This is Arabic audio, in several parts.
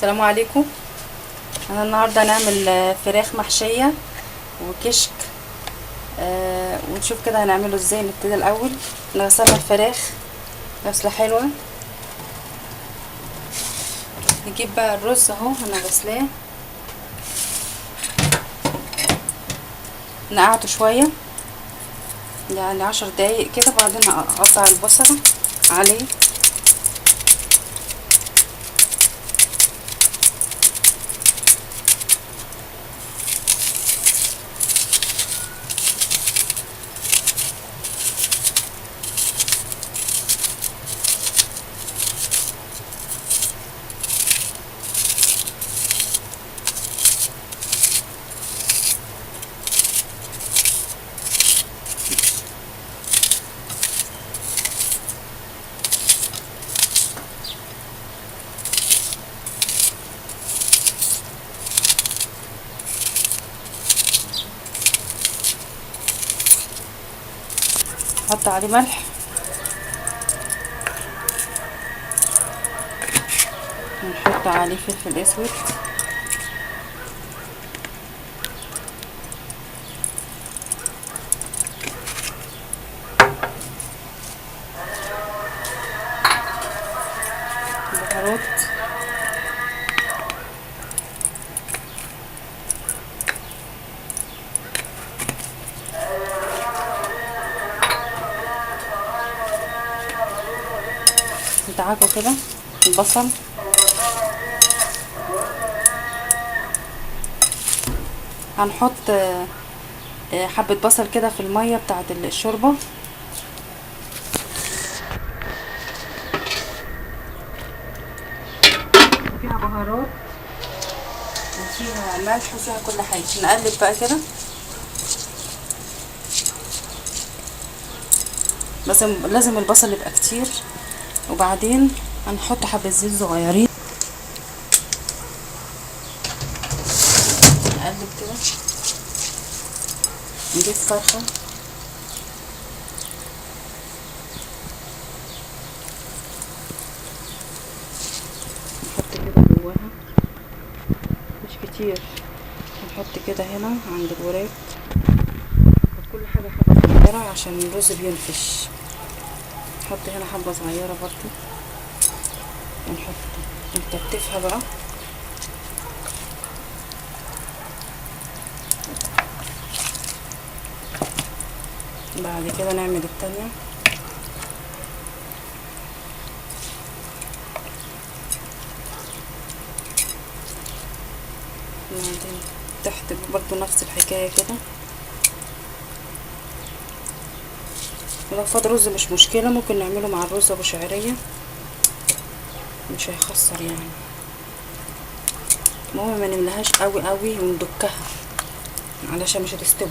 السلام عليكم. انا النهارده هنعمل فراخ محشيه وكشك. ونشوف كده هنعمله ازاي. نبتدي الاول نغسل الفراخ غسله حلوه. نجيب بقى الرز اهو انا غسلاه، نقعته شويه يعني 10 دقايق كده، بعدين اقطع البصله عليه. نحط عليه ملح ونحط عليه فلفل اسود بهارات ندعكه كده. البصل هنحط حبة بصل كده في المية بتاعت الشوربة. فيها بهارات وفيها ملح وفيها كل حاجة. نقلب بقى كده، بس لازم البصل يبقى كتير. وبعدين هنحط حبة زيت صغيرين، نقلب كده. نجيب فرخة نحط كده جواها، مش كتير، نحط كده هنا عند الوراك. كل حاجة حبة صغيرة عشان الرز بينفش. نحط هنا حبة صغيرة برضو ونحط نكتفها بقى. بعد كده نعمل التانية. بعدين تحت برضو نفس الحكاية كده. لو فاض رز مش مشكلة، ممكن نعمله مع الرز ابو شعرية، مش هيخسر يعني. المهم ما نملهاش قوي قوي وندكها علشان مش هتستوي.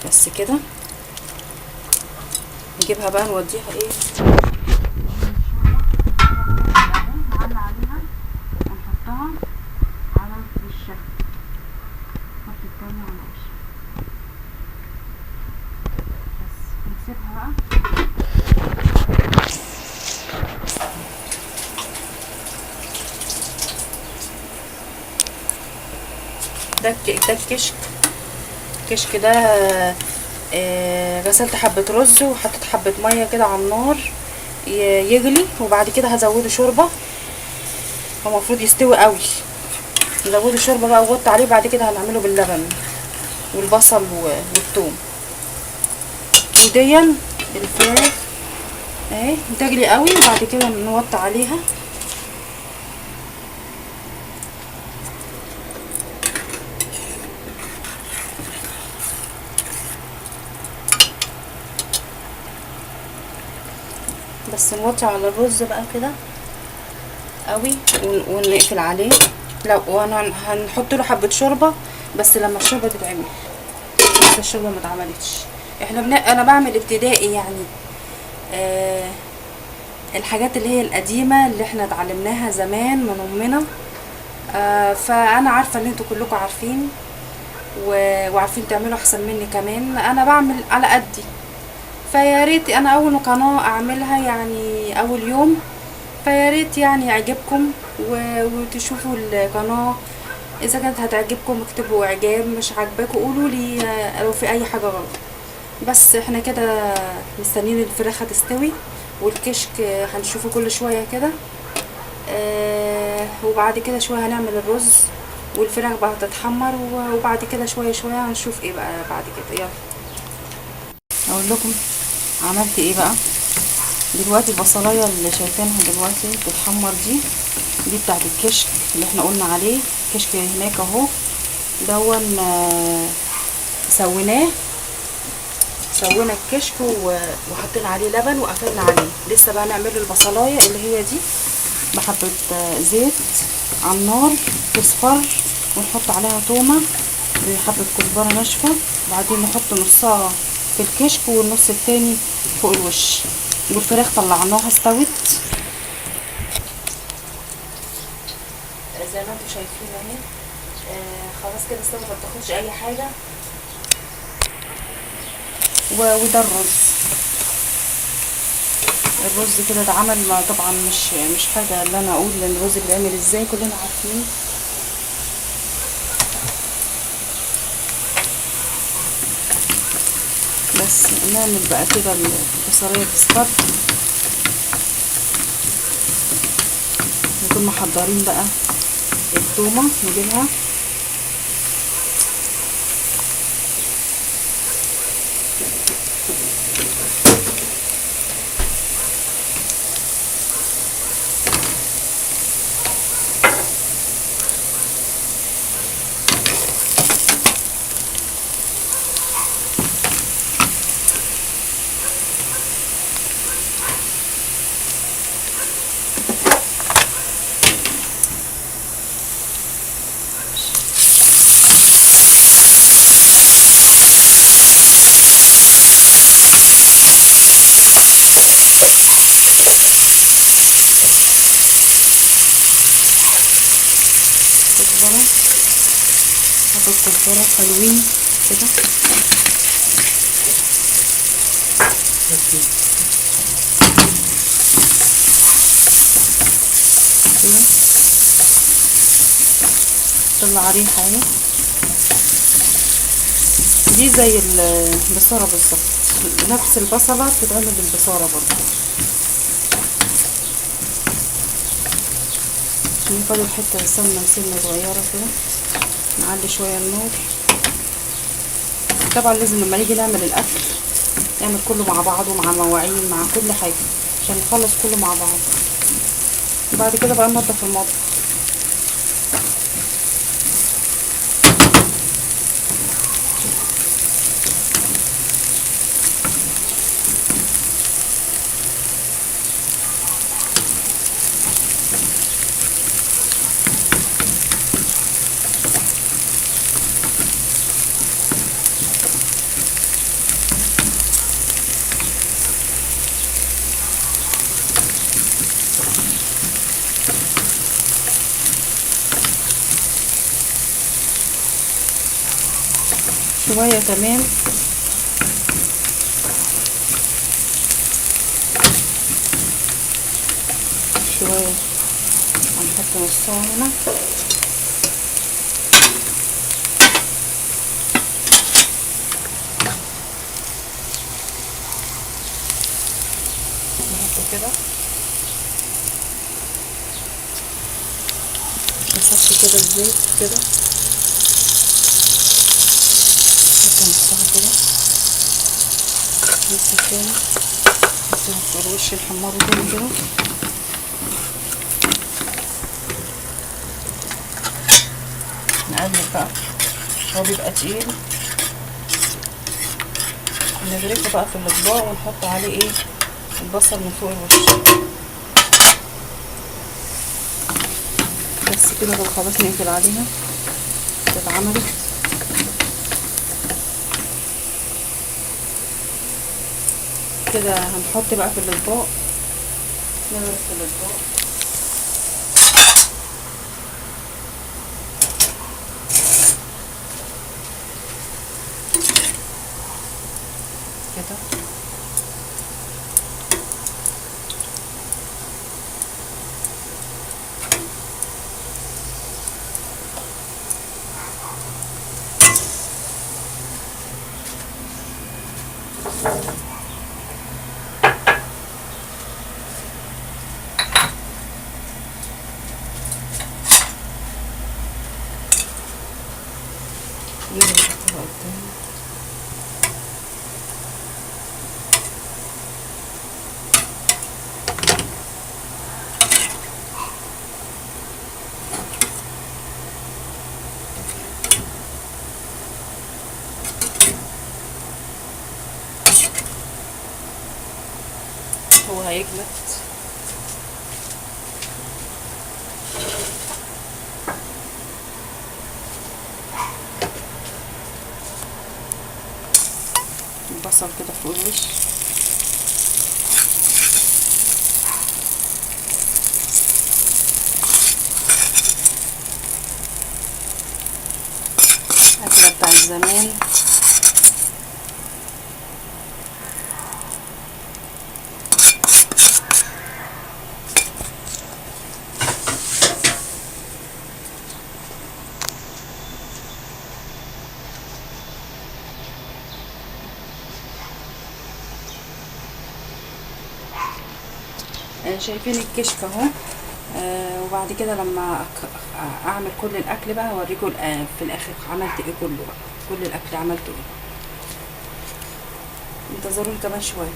بس كده نجيبها بقى نوديها ايه، نعلق عليها ونحطها على وشها. نحط التانية على وشها بس ونسيبها بقى. ده الكشك ده. غسلت حبة رز وحطيت حبة مية كده على النار يغلي، وبعد كده هزوده شوربة. هو المفروض يستوي قوي، نزوده شوربة بقى وغطي عليه. بعد كده هنعمله باللبن والبصل والثوم. وديا الفراخ اهي تغلي قوي، وبعد كده نوطي عليها. بس نوطي على الرز بقى كده قوي ونقفل عليه. لو هنحط له حبه شوربه بس لما الشوربه تتعمل، لسه الشوربه ما اتعملتش. انا بعمل ابتدائي يعني الحاجات اللي هي القديمه اللي احنا اتعلمناها زمان من امنا. فانا عارفه ان انتوا كلكم عارفين وعارفين تعملوا احسن مني كمان. انا بعمل على قدي، فيا ريت انا اول قناه اعملها يعني اول يوم فيا ريت يعني يعجبكم وتشوفوا القناه. اذا كانت هتعجبكم اكتبوا اعجاب، مش عاجباكم قولوا لي لو في اي حاجه غلط. بس احنا كده مستنيين الفراخ هتستوي، والكشك هنشوفه كل شويه كده. وبعد كده شويه هنعمل الرز، والفراخ بقى هتتحمر، وبعد كده شويه شويه هنشوف ايه بقى بعد كده. يلا اقول لكم عملت ايه بقى دلوقتي. البصلايه اللي شايفينها دلوقتي بتتحمر دي بتاعت الكشك اللي احنا قلنا عليه. كشك هناك اهو دون سوينا الكشك وحطينا عليه لبن وقفلنا عليه. لسه بقى نعمل البصلايه اللي هي دي بحبه زيت على النار تصفر، ونحط عليها تومه بحبه كزبره ناشفه، وبعدين نحط نصها في الكشك والنص التاني فوق الوش. والفراخ طلعناها استوت زي ما انتم شايفين اهي. خلاص كده استوت، ما بتاخدش اي حاجه. وده الرز كده اتعمل. طبعا مش حاجه اللي انا اقول ان الرز بيتعمل ازاي، كلنا عارفين. بس نعمل بقى كده البصليه تصفر، نكون محضرين بقى التومه نجيبها كزبره. هحط كزبره حلوين كده طلع ريحه اهي. دي زي البصاره بالظبط، نفس البصله بتتعمل بالبصاره برضه. فاضل حته سنه صغيره كده، نعلي شويه النار. طبعا لازم لما نيجي نعمل الاكل نعمل كله مع بعضه، مع مواعين مع كل حاجه، عشان نخلص كله مع بعض. وبعد كده بقى ننضف المطبخ. شويه كمان شويه هنحط نصها هنا. نحط كده نصفي كده الزيت كده، نحط نصها كده، نص التاني نحطها في الوش نحمره تاني كده. نقلب بقى، هو بيبقى تقيل، نغرفه بقى في الاطباق ونحط عليه ايه البصل من فوق الوش. بس كده بقى خلاص نقفل عليها كده اتعملت. كده هنحط بقى في الاطباق، نغرف في الاطباق كده. نحطها قدام. هو هيجمد. البصل كده فوق الوش. أكلة بتاع زمان. شايفين الكشك اهو. وبعد كده لما اعمل كل الاكل بقى هوريكم في الاخر عملت ايه كله بقى، كل الاكل عملته ايه. انتظروني كمان شويه.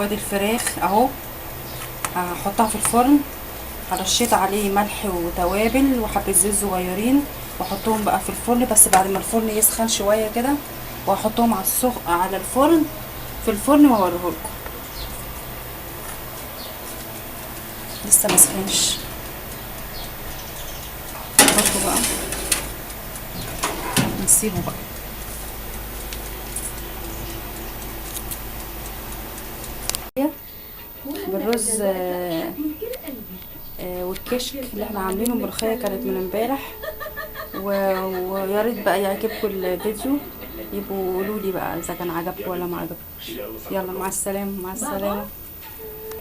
ادي الفراخ اهو، هحطها في الفرن. رشيت عليه ملح وتوابل وحبه زيت صغيرين، واحطهم بقى في الفرن، بس بعد ما الفرن يسخن شويه كده، واحطهم على الفرن في الفرن واوريهولكم. لسه ما سخنش. نحطه بقى، نسيبه بقى. بالرز والكشك اللي احنا عاملينه. الملوخيه كانت من امبارح، ويا ريت بقى يعجبكم الفيديو، يبقوا قولوا لي بقى اذا كان عجبكم ولا ما عجبكوش. يلا مع السلامه، مع السلامه.